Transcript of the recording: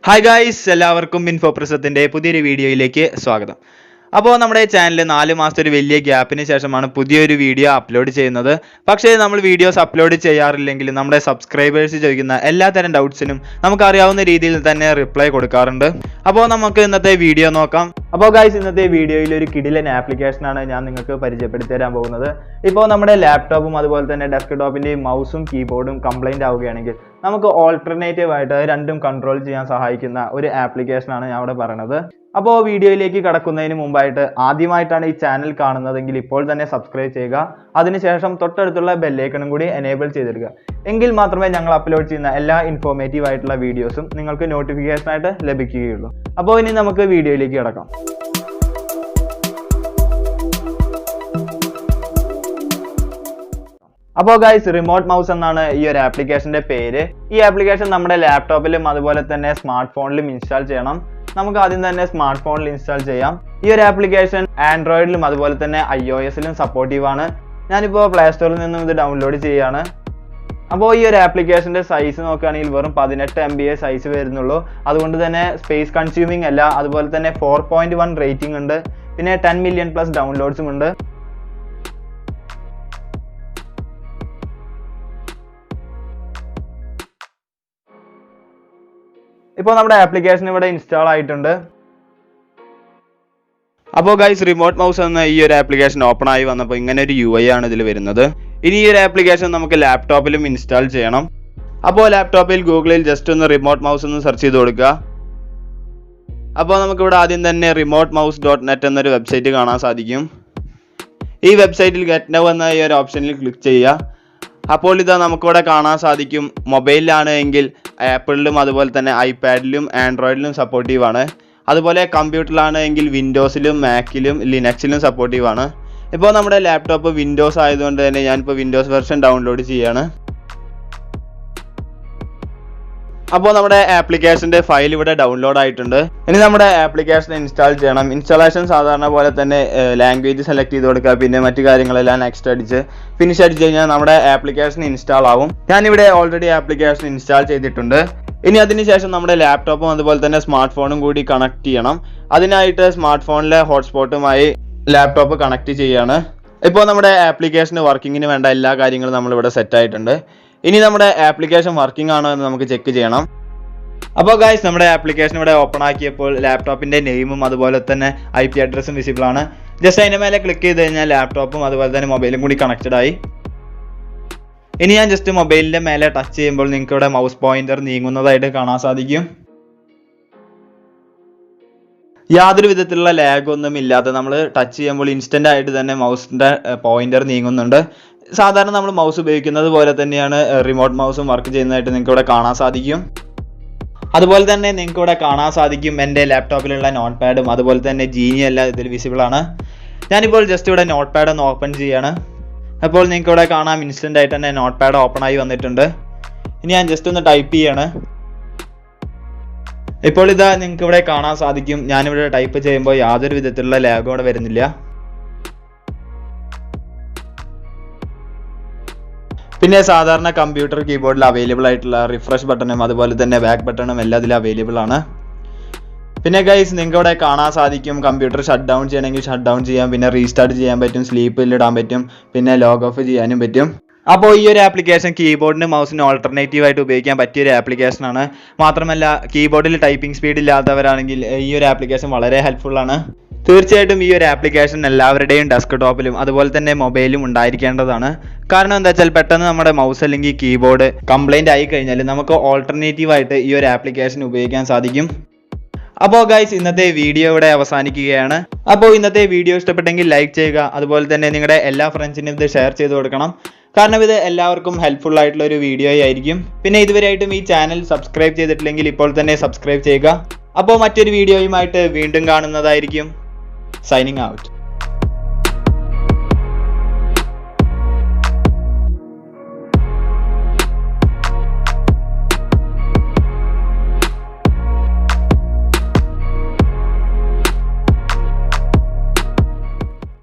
Hi guys, എല്ലാവർക്കും ഇൻഫോപ്രിസത്തിന്റെ പുതിയൊരു വീഡിയോയിലേക്ക് സ്വാഗതം. അപ്പോൾ നമ്മുടെ ചാനലിൽ 4 മാസത്തെ ഒരു വലിയ ഗ്യാപ്പിന് ശേഷമാണ് പുതിയൊരു വീഡിയോ അപ്ലോഡ് ചെയ്യുന്നത്. പക്ഷേ നമ്മൾ വീഡിയോസ് അപ്ലോഡ് ചെയ്യാറില്ലെങ്കിൽ നമ്മുടെ സബ്സ്ക്രൈബേഴ്സ് ചോദിക്കുന്ന എല്ലാത്തരം ഡൗട്ട്സിനും നമുക്കറിയാവുന്ന രീതിയിൽ തന്നെ റിപ്ലൈ കൊടുക്കാറുണ്ട്. അപ്പോൾ നമുക്ക് ഇന്നത്തെ വീഡിയോ നോക്കാം. അപ്പോൾ ഗായ്സ്, ഇന്നത്തെ വീഡിയോയിൽ ഒരു കിടിലൻ ആപ്ലിക്കേഷനാണ് ഞാൻ നിങ്ങൾക്ക് പരിചയപ്പെടുത്തി തരാൻ പോകുന്നത്. ഇപ്പോൾ നമ്മുടെ ലാപ്ടോപ്പും അതുപോലെ തന്നെ ഡെസ്ക്ടോപ്പിൻ്റെയും മൗസും കീബോർഡും കംപ്ലൈൻറ്റ് ആവുകയാണെങ്കിൽ നമുക്ക് ഓൾട്ടർനേറ്റീവ് ആയിട്ട് രണ്ടും കൺട്രോൾ ചെയ്യാൻ സഹായിക്കുന്ന ഒരു ആപ്ലിക്കേഷനാണ് ഞാൻ ഇവിടെ പറയുന്നത്. അപ്പോൾ വീഡിയോയിലേക്ക് കടക്കുന്നതിന് മുമ്പായിട്ട് ആദ്യമായിട്ടാണ് ഈ ചാനൽ കാണുന്നതെങ്കിൽ ഇപ്പോൾ തന്നെ സബ്സ്ക്രൈബ് ചെയ്യുക. അതിനുശേഷം തൊട്ടടുത്തുള്ള ബെല്ലൈക്കണും കൂടി എനേബിൾ ചെയ്തിടുക. എങ്കിൽ മാത്രമേ ഞങ്ങൾ അപ്ലോഡ് ചെയ്യുന്ന എല്ലാ ഇൻഫോർമേറ്റീവ് ആയിട്ടുള്ള വീഡിയോസും നിങ്ങൾക്ക് നോട്ടിഫിക്കേഷനായിട്ട് ലഭിക്കുകയുള്ളൂ. അപ്പോൾ ഇനി നമുക്ക് വീഡിയോയിലേക്ക് കടക്കാം. അപ്പോൾ ഗൈസ്, റിമോട്ട് മൗസ് എന്നാണ് ഈ ഒരു ആപ്ലിക്കേഷന്റെ പേര്. ഈ ആപ്ലിക്കേഷൻ നമ്മുടെ ലാപ്ടോപ്പിലും അതുപോലെ തന്നെ സ്മാർട്ട് ഫോണിലും ഇൻസ്റ്റാൾ ചെയ്യണം. നമുക്ക് ആദ്യം തന്നെ സ്മാർട്ട് ഫോണിൽ ഇൻസ്റ്റാൾ ചെയ്യാം. ഈ ഒരു ആപ്ലിക്കേഷൻ ആൻഡ്രോയിഡിലും അതുപോലെ തന്നെ iOS-ലും സപ്പോർട്ടീവ് ആണ്. ഞാനിപ്പോൾ പ്ലേ സ്റ്റോറിൽ നിന്നും ഇത് ഡൗൺലോഡ് ചെയ്യുകയാണ്. അപ്പോൾ ഈ ഒരു ആപ്ലിക്കേഷന്റെ സൈസ് നോക്കുകയാണെങ്കിൽ വെറും 18 MB സൈസ് വരുന്നുള്ളൂ. അതുകൊണ്ട് തന്നെ സ്പേസ് കൺസ്യൂമിങ് അല്ല. അതുപോലെ തന്നെ 4.1 റേറ്റിംഗ് ഉണ്ട്. പിന്നെ 10 മില്യൺ പ്ലസ് ഡൗൺലോഡ്സും ഉണ്ട്. ഇപ്പോൾ നമ്മുടെ ആപ്ലിക്കേഷൻ ഇവിടെ ഇൻസ്റ്റാൾ ആയിട്ടുണ്ട്. അപ്പോൾ ഗൈസ്, റിമോട്ട് മൗസ് എന്ന ഈ ഒരു ആപ്ലിക്കേഷൻ ഓപ്പൺ ആയി വന്നപ്പോൾ ഇങ്ങനെ ഒരു UI ആണ് ഇതിൽ വരുന്നത്. ഇനി ഈ ഒരു ആപ്ലിക്കേഷൻ നമുക്ക് ലാപ്ടോപ്പിലും ഇൻസ്റ്റാൾ ചെയ്യണം. അപ്പോൾ ലാപ്ടോപ്പിൽ ഗൂഗിളിൽ ജസ്റ്റ് ഒന്ന് റിമോട്ട് മൗസ് ഒന്ന് സെർച്ച് ചെയ്ത് കൊടുക്കുക. അപ്പോൾ നമുക്കിവിടെ ആദ്യം തന്നെ remotemouse.net എന്നൊരു വെബ്സൈറ്റ് കാണാൻ സാധിക്കും. ഈ വെബ്സൈറ്റിൽ ഗെറ്റ് നൗ എന്ന ഈ ഒരു ഓപ്ഷനിൽ ക്ലിക്ക് ചെയ്യുക. അപ്പോൾ ഇതാ നമുക്കിവിടെ കാണാൻ സാധിക്കും. മൊബൈലിലാണ് എങ്കിൽ ആപ്പിളിലും അതുപോലെ തന്നെ ഐപാഡിലും ആൻഡ്രോയിഡിലും സപ്പോർട്ടീവ് ആണ്. അതുപോലെ കമ്പ്യൂട്ടറിലാണ് എങ്കിൽ വിൻഡോസിലും മാക്കിലും ലിനക്സിലും സപ്പോർട്ടീവ് ആണ്. ഇപ്പോൾ നമ്മുടെ ലാപ്ടോപ്പ് വിൻഡോസ് ആയതുകൊണ്ട് തന്നെ ഞാനിപ്പോൾ വിൻഡോസ് വെർഷൻ ഡൗൺലോഡ് ചെയ്യാണ്. അപ്പോൾ നമ്മുടെ ആപ്ലിക്കേഷൻ്റെ ഫയൽ ഇവിടെ ഡൗൺലോഡ് ആയിട്ടുണ്ട്. ഇനി നമ്മുടെ ആപ്ലിക്കേഷൻ ഇൻസ്റ്റാൾ ചെയ്യണം. ഇൻസ്റ്റാളേഷൻ സാധാരണ പോലെ തന്നെ ലാംഗ്വേജ് സെലക്ട് ചെയ്ത് കൊടുക്കുക. പിന്നെ മറ്റു കാര്യങ്ങളെല്ലാം നെക്സ്റ്റ് അടിച്ച് ഫിനിഷ് അടിച്ച് കഴിഞ്ഞാൽ നമ്മുടെ ആപ്ലിക്കേഷൻ ഇൻസ്റ്റാൾ ആവും. ഞാനിവിടെ ഓൾറെഡി ആപ്ലിക്കേഷൻ ഇൻസ്റ്റാൾ ചെയ്തിട്ടുണ്ട്. ഇനി അതിനുശേഷം നമ്മുടെ ലാപ്ടോപ്പും അതുപോലെ തന്നെ സ്മാർട്ട് ഫോണും കൂടി കണക്ട് ചെയ്യണം. അതിനായിട്ട് സ്മാർട്ട് ഫോണിലെ ഹോട്ട്സ്പോട്ടുമായി ലാപ്ടോപ്പ് കണക്ട് ചെയ്യാണ്. ഇപ്പോൾ നമ്മുടെ ആപ്ലിക്കേഷൻ വർക്കിങ്ങിന് വേണ്ട എല്ലാ കാര്യങ്ങളും നമ്മളിവിടെ സെറ്റ് ആയിട്ടുണ്ട്. ഇനി നമ്മുടെ ആപ്ലിക്കേഷൻ വർക്കിംഗ് ആണോ എന്ന് നമുക്ക് ചെക്ക് ചെയ്യണം. അപ്പോൾ ഗൈസ്, നമ്മുടെ ആപ്ലിക്കേഷൻ ഇവിടെ ഓപ്പൺ ആക്കിയപ്പോൾ ലാപ്ടോപ്പിൻ്റെ നെയിമും അതുപോലെ തന്നെ IP അഡ്രസ്സും വിസിബിൾ ആണ്. ജസ്റ്റ് അതിൻ്റെ മേലെ ക്ലിക്ക് ചെയ്ത് കഴിഞ്ഞാൽ ലാപ്ടോപ്പും അതുപോലെ തന്നെ മൊബൈലും കൂടി കണക്റ്റഡ് ആയി. ഇനി ഞാൻ ജസ്റ്റ് മൊബൈലിൻ്റെ മേലെ ടച്ച് ചെയ്യുമ്പോൾ നിങ്ങൾക്ക് ഇവിടെ മൗസ് പോയിന്റർ നീങ്ങുന്നതായിട്ട് കാണാൻ സാധിക്കും. യാതൊരു വിധത്തിലുള്ള ലാഗ് ഒന്നും ഇല്ലാതെ നമ്മൾ ടച്ച് ചെയ്യുമ്പോൾ ഇൻസ്റ്റൻ്റ് ആയിട്ട് തന്നെ മൗസിൻ്റെ പോയിന്റർ നീങ്ങുന്നുണ്ട്. സാധാരണ നമ്മൾ മൗസ് ഉപയോഗിക്കുന്നത് പോലെ തന്നെയാണ് റിമോട്ട് മൗസും വർക്ക് ചെയ്യുന്നതായിട്ട് നിങ്ങൾക്ക് ഇവിടെ കാണാൻ സാധിക്കും. അതുപോലെ തന്നെ നിങ്ങൾക്ക് ഇവിടെ കാണാൻ സാധിക്കും എൻ്റെ ലാപ്ടോപ്പിലുള്ള നോട്ട് പാഡും അതുപോലെ തന്നെ ജീനി എല്ലാം ഇതിൽ വിസിബിൾ ആണ്. ഞാനിപ്പോൾ ജസ്റ്റ് ഇവിടെ നോട്ട് പാഡ് ഒന്ന് ഓപ്പൺ ചെയ്യാണ്. അപ്പോൾ നിങ്ങൾക്ക് ഇവിടെ കാണാം ഇൻസ്റ്റൻ്റ് ആയിട്ട് തന്നെ നോട്ട് പാഡ് ഓപ്പൺ ആയി വന്നിട്ടുണ്ട്. ഇനി ഞാൻ ജസ്റ്റ് ഒന്ന് ടൈപ്പ് ചെയ്യാണ്. ഇപ്പോൾ ഇതാ നിങ്ങൾക്ക് ഇവിടെ കാണാൻ സാധിക്കും. ഞാനിവിടെ ടൈപ്പ് ചെയ്യുമ്പോൾ യാതൊരു വിധത്തിലുള്ള ലാഗും ഇവിടെ വരുന്നില്ല. പിന്നെ സാധാരണ കമ്പ്യൂട്ടർ കീബോർഡിൽ അവൈലബിൾ ആയിട്ടുള്ള റിഫ്രഷ് ബട്ടണും അതുപോലെ തന്നെ ബാക്ക് ബട്ടണും എല്ലാം ഇതിൽ അവൈലബിൾ ആണ്. പിന്നെ ഗൈസ്, നിങ്ങൾക്ക് ഇവിടെ കാണാൻ സാധിക്കും കമ്പ്യൂട്ടർ ഷട്ട് ഡൗൺ ചെയ്യണമെങ്കിൽ ഷട്ട് ഡൗൺ ചെയ്യാം. പിന്നെ റീസ്റ്റാർട്ട് ചെയ്യാൻ പറ്റും, സ്ലീപ്പിൽ ഇടാൻ പറ്റും, പിന്നെ ലോഗ് ഓഫ് ചെയ്യാനും പറ്റും. അപ്പോൾ ഈ ഒരു ആപ്ലിക്കേഷൻ കീബോർഡിനും മൗസിനും ഓൾട്ടർനേറ്റീവ് ആയിട്ട് ഉപയോഗിക്കാൻ പറ്റിയൊരു ആപ്ലിക്കേഷനാണ്. മാത്രമല്ല കീബോർഡിൽ ടൈപ്പിംഗ് സ്പീഡ് ഇല്ലാത്തവരാണെങ്കിൽ ഈ ഒരു ആപ്ലിക്കേഷൻ വളരെ ഹെൽപ്ഫുൾ ആണ്. തീർച്ചയായിട്ടും ഈ ഒരു ആപ്ലിക്കേഷൻ എല്ലാവരുടെയും ഡെസ്ക്ടോപ്പിലും അതുപോലെ തന്നെ മൊബൈലും ഉണ്ടായിരിക്കേണ്ടതാണ്. കാരണം എന്താ വെച്ചാൽ പെട്ടെന്ന് നമ്മുടെ മൗസ് അല്ലെങ്കിൽ കീബോർഡ് കംപ്ലൈൻറ്റ് ആയി കഴിഞ്ഞാൽ നമുക്ക് ഓൾട്ടർനേറ്റീവ് ആയിട്ട് ഈ ഒരു ആപ്ലിക്കേഷൻ ഉപയോഗിക്കാൻ സാധിക്കും. അപ്പോൾ ഗൈസ്, ഇന്നത്തെ വീഡിയോ ഇവിടെ അവസാനിക്കുകയാണ്. അപ്പോൾ ഇന്നത്തെ വീഡിയോ ഇഷ്ടപ്പെട്ടെങ്കിൽ ലൈക്ക് ചെയ്യുക. അതുപോലെ തന്നെ നിങ്ങളുടെ എല്ലാ ഫ്രണ്ട്സിനും ഇത് ഷെയർ ചെയ്ത് കൊടുക്കണം. കാരണം ഇത് എല്ലാവർക്കും ഹെൽപ്ഫുൾ ആയിട്ടുള്ള ഒരു വീഡിയോ ആയിരിക്കും. പിന്നെ ഇതുവരെയായിട്ടും ഈ ചാനൽ സബ്സ്ക്രൈബ് ചെയ്തിട്ടില്ലെങ്കിൽ ഇപ്പോൾ തന്നെ സബ്സ്ക്രൈബ് ചെയ്യുക. അപ്പോൾ മറ്റൊരു വീഡിയോയുമായിട്ട് വീണ്ടും കാണുന്നതായിരിക്കും. Signing out.